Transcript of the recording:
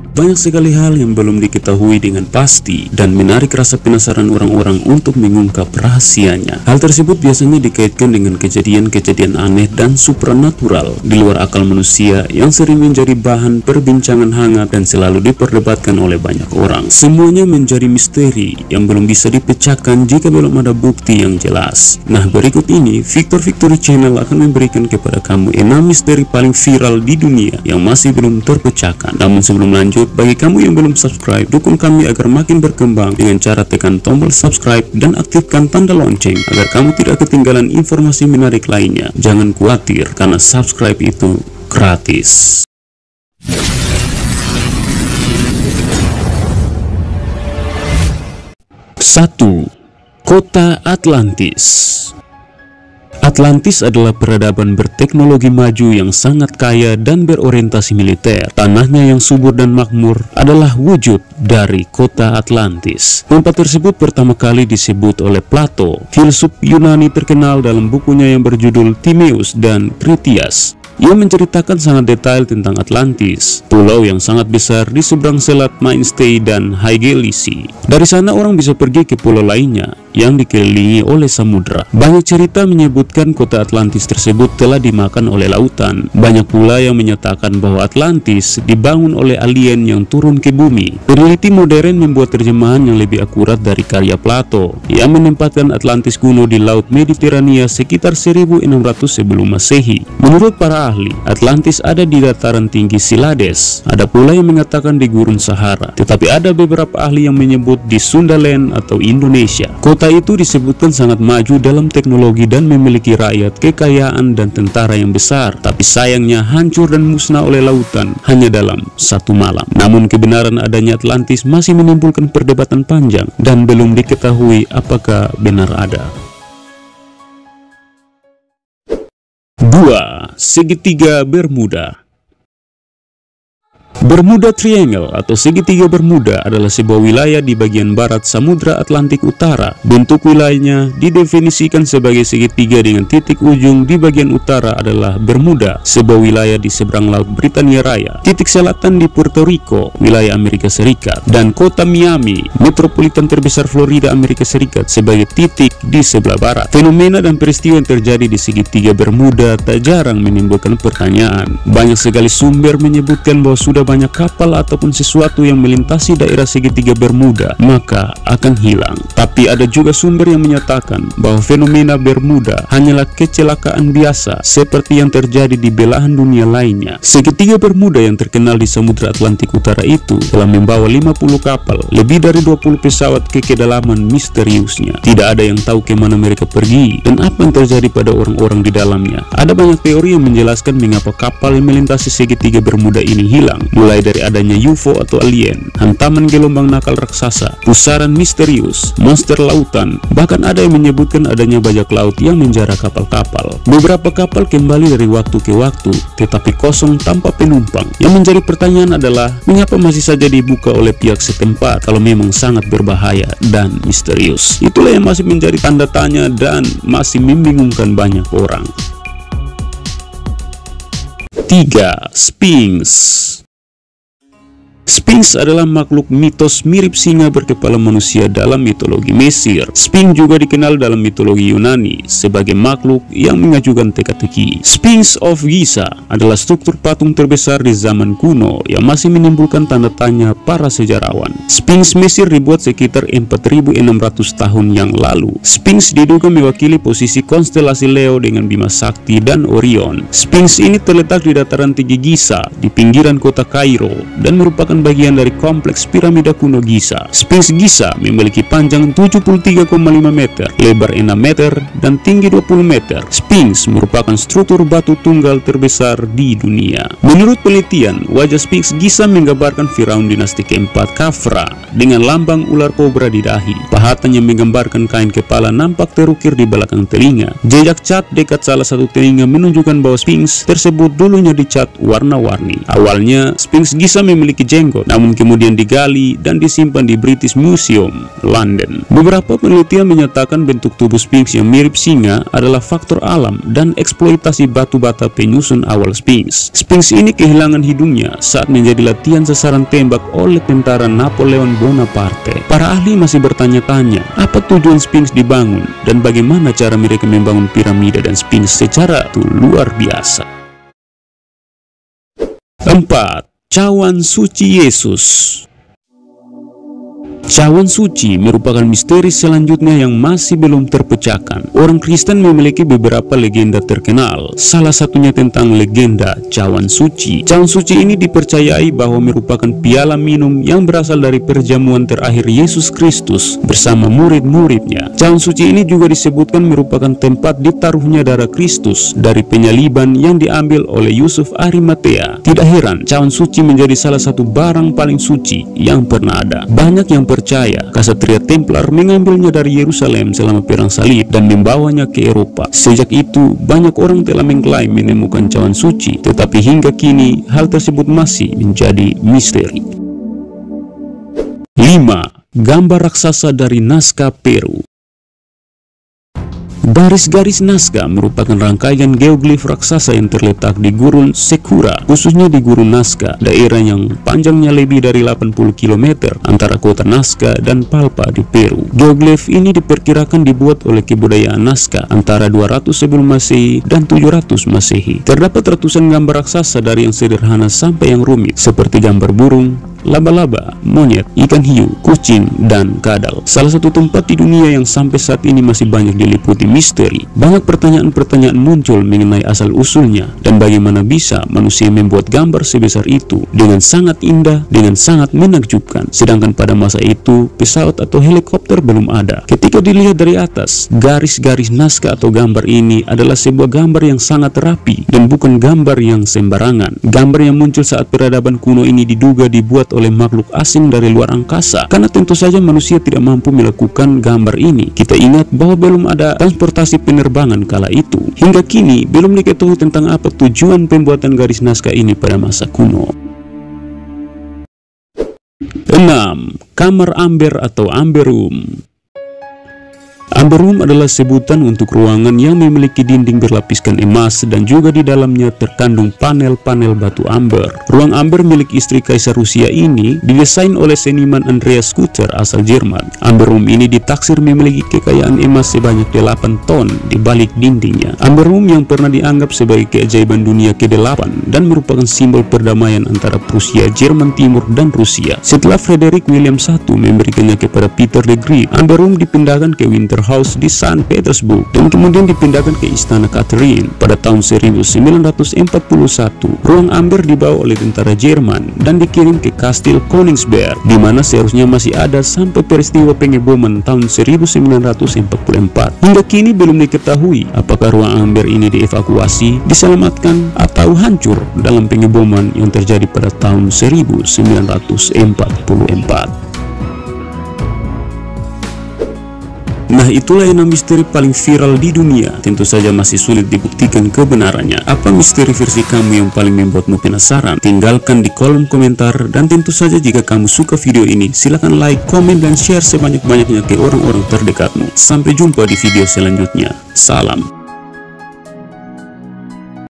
Banyak sekali hal yang belum diketahui dengan pasti dan menarik rasa penasaran orang-orang untuk mengungkap rahasianya. Hal tersebut biasanya dikaitkan dengan kejadian-kejadian aneh dan supranatural di luar akal manusia yang sering menjadi bahan perbincangan hangat dan selalu diperdebatkan oleh banyak orang. Semuanya menjadi misteri yang belum bisa dipecahkan jika belum ada bukti yang jelas. Nah, berikut ini Victor Victory Channel akan memberikan kepada kamu 6 misteri paling viral di dunia yang masih belum terpecahkan. Namun sebelum lanjut, bagi kamu yang belum subscribe, dukung kami agar makin berkembang dengan cara tekan tombol subscribe dan aktifkan tanda lonceng agar kamu tidak ketinggalan informasi menarik lainnya. Jangan khawatir karena subscribe itu gratis. 1. Kota Atlantis. Atlantis adalah peradaban berteknologi maju yang sangat kaya dan berorientasi militer. Tanahnya yang subur dan makmur adalah wujud dari kota Atlantis. Tempat tersebut pertama kali disebut oleh Plato, filsuf Yunani terkenal, dalam bukunya yang berjudul Timaeus dan Critias. Ia menceritakan sangat detail tentang Atlantis, pulau yang sangat besar di seberang selat Mainstay dan Haegelisi. Dari sana orang bisa pergi ke pulau lainnya yang dikelilingi oleh samudra. Banyak cerita menyebutkan kota Atlantis tersebut telah dimakan oleh lautan. Banyak pula yang menyatakan bahwa Atlantis dibangun oleh alien yang turun ke bumi. Peneliti modern membuat terjemahan yang lebih akurat dari karya Plato yang menempatkan Atlantis kuno di Laut Mediterania sekitar 1600 sebelum Masehi. Menurut para ahli, Atlantis ada di dataran tinggi Silades. Ada pula yang mengatakan di Gurun Sahara, tetapi ada beberapa ahli yang menyebut di Sundaland atau Indonesia. Kota itu disebutkan sangat maju dalam teknologi dan memiliki rakyat, kekayaan, dan tentara yang besar, tapi sayangnya hancur dan musnah oleh lautan hanya dalam satu malam. Namun kebenaran adanya Atlantis masih menimbulkan perdebatan panjang dan belum diketahui apakah benar ada. 2. Segitiga Bermuda. Bermuda Triangle atau segitiga Bermuda adalah sebuah wilayah di bagian barat Samudra Atlantik Utara. Bentuk wilayahnya didefinisikan sebagai segitiga dengan titik ujung di bagian utara adalah Bermuda, sebuah wilayah di seberang Laut Britania Raya. Titik selatan di Puerto Rico, wilayah Amerika Serikat, dan kota Miami, metropolitan terbesar Florida, Amerika Serikat, sebagai titik di sebelah barat. Fenomena dan peristiwa yang terjadi di segitiga Bermuda tak jarang menimbulkan pertanyaan. Banyak sekali sumber menyebutkan bahwa sudah banyak kapal ataupun sesuatu yang melintasi daerah segitiga Bermuda maka akan hilang. Tapi ada juga sumber yang menyatakan bahwa fenomena Bermuda hanyalah kecelakaan biasa seperti yang terjadi di belahan dunia lainnya. Segitiga Bermuda yang terkenal di Samudra Atlantik Utara itu telah membawa 50 kapal, lebih dari 20 pesawat ke kedalaman misteriusnya. Tidak ada yang tahu kemana mereka pergi dan apa yang terjadi pada orang-orang di dalamnya. Ada banyak teori yang menjelaskan mengapa kapal yang melintasi segitiga Bermuda ini hilang, mulai dari adanya UFO atau alien, hantaman gelombang nakal raksasa, pusaran misterius, monster lautan, bahkan ada yang menyebutkan adanya bajak laut yang menjara kapal-kapal. Beberapa kapal kembali dari waktu ke waktu, tetapi kosong tanpa penumpang. Yang menjadi pertanyaan adalah, mengapa masih saja dibuka oleh pihak setempat kalau memang sangat berbahaya dan misterius? Itulah yang masih menjadi tanda tanya dan masih membingungkan banyak orang. 3. Sphinx. Sphinx adalah makhluk mitos mirip singa berkepala manusia dalam mitologi Mesir. Sphinx juga dikenal dalam mitologi Yunani sebagai makhluk yang mengajukan teka-teki. Sphinx of Giza adalah struktur patung terbesar di zaman kuno yang masih menimbulkan tanda tanya para sejarawan. Sphinx Mesir dibuat sekitar 4600 tahun yang lalu. Sphinx diduga mewakili posisi konstelasi Leo dengan Bima Sakti dan Orion. Sphinx ini terletak di dataran tinggi Giza di pinggiran kota Kairo dan merupakan bagian dari kompleks piramida kuno Giza. Sphinx Giza memiliki panjang 73,5 meter, lebar 6 meter, dan tinggi 20 meter. Sphinx merupakan struktur batu tunggal terbesar di dunia. Menurut penelitian, wajah Sphinx Giza menggambarkan Firaun dinasti keempat Khafra dengan lambang ular kobra di dahi. Pahatan yang menggambarkan kain kepala nampak terukir di belakang telinga. Jejak cat dekat salah satu telinga menunjukkan bahwa Sphinx tersebut dulunya dicat warna-warni. Awalnya, Sphinx Giza memiliki jenggot jenggot, namun kemudian digali dan disimpan di British Museum, London. Beberapa penelitian menyatakan bentuk tubuh Sphinx yang mirip singa adalah faktor alam dan eksploitasi batu bata penyusun awal Sphinx. Sphinx ini kehilangan hidungnya saat menjadi latihan sasaran tembak oleh tentara Napoleon Bonaparte. Para ahli masih bertanya-tanya, apa tujuan Sphinx dibangun dan bagaimana cara mereka membangun piramida dan Sphinx secara luar biasa. 4. Cawan suci Yesus. Cawan suci merupakan misteri selanjutnya yang masih belum terpecahkan. Orang Kristen memiliki beberapa legenda terkenal, salah satunya tentang legenda cawan suci. Cawan suci ini dipercayai bahwa merupakan piala minum yang berasal dari perjamuan terakhir Yesus Kristus bersama murid-muridnya. Cawan suci ini juga disebutkan merupakan tempat ditaruhnya darah Kristus dari penyaliban yang diambil oleh Yusuf Arimatea. Tidak heran, cawan suci menjadi salah satu barang paling suci yang pernah ada. Banyak yang percaya Ksatria Templar mengambilnya dari Yerusalem selama perang salib dan membawanya ke Eropa. Sejak itu, banyak orang telah mengklaim menemukan cawan suci, tetapi hingga kini hal tersebut masih menjadi misteri. 5. Gambar raksasa dari naskah Peru. Garis-garis naskah merupakan rangkaian geoglif raksasa yang terletak di Gurun Sekura, khususnya di Gurun Nazca, daerah yang panjangnya lebih dari 80 km antara kota Nazca dan Palpa di Peru. Geoglif ini diperkirakan dibuat oleh kebudayaan Nazca antara 200 sebelum Masehi dan 700 Masehi. Terdapat ratusan gambar raksasa dari yang sederhana sampai yang rumit, seperti gambar burung, laba-laba, monyet, ikan hiu, kucing, dan kadal. Salah satu tempat di dunia yang sampai saat ini masih banyak diliputi misteri. Banyak pertanyaan-pertanyaan muncul mengenai asal-usulnya dan bagaimana bisa manusia membuat gambar sebesar itu dengan sangat indah, dengan sangat menakjubkan. Sedangkan pada masa itu, pesawat atau helikopter belum ada. Ketika dilihat dari atas, garis-garis naskah atau gambar ini adalah sebuah gambar yang sangat rapi dan bukan gambar yang sembarangan. Gambar yang muncul saat peradaban kuno ini diduga dibuat oleh makhluk asing dari luar angkasa, karena tentu saja manusia tidak mampu melakukan gambar ini. Kita ingat bahwa belum ada transportasi penerbangan kala itu. Hingga kini belum diketahui tentang apa tujuan pembuatan garis naskah ini pada masa kuno. 6. Kamar Amber atau Amber Room. Amber Room adalah sebutan untuk ruangan yang memiliki dinding berlapiskan emas dan juga di dalamnya terkandung panel-panel batu amber. Ruang amber milik istri Kaisar Rusia ini didesain oleh seniman Andreas Kutter asal Jerman. Amber Room ini ditaksir memiliki kekayaan emas sebanyak 8 ton di balik dindingnya. Amber Room yang pernah dianggap sebagai keajaiban dunia ke-8 dan merupakan simbol perdamaian antara Prusia, Jerman Timur, dan Rusia. Setelah Frederick William I memberikannya kepada Peter the Great, Amber Room dipindahkan ke Winter House di Saint Petersburg dan kemudian dipindahkan ke Istana Catherine pada tahun 1941. Ruang amber dibawa oleh tentara Jerman dan dikirim ke Kastil Königsberg, di mana seharusnya masih ada sampai peristiwa pengeboman tahun 1944. Hingga kini belum diketahui apakah ruang amber ini dievakuasi, diselamatkan, atau hancur dalam pengeboman yang terjadi pada tahun 1944. Nah, itulah 6 misteri paling viral di dunia. Tentu saja masih sulit dibuktikan kebenarannya. Apa misteri versi kamu yang paling membuatmu penasaran? Tinggalkan di kolom komentar. Dan tentu saja jika kamu suka video ini, silahkan like, komen, dan share sebanyak-banyaknya ke orang-orang terdekatmu. Sampai jumpa di video selanjutnya. Salam.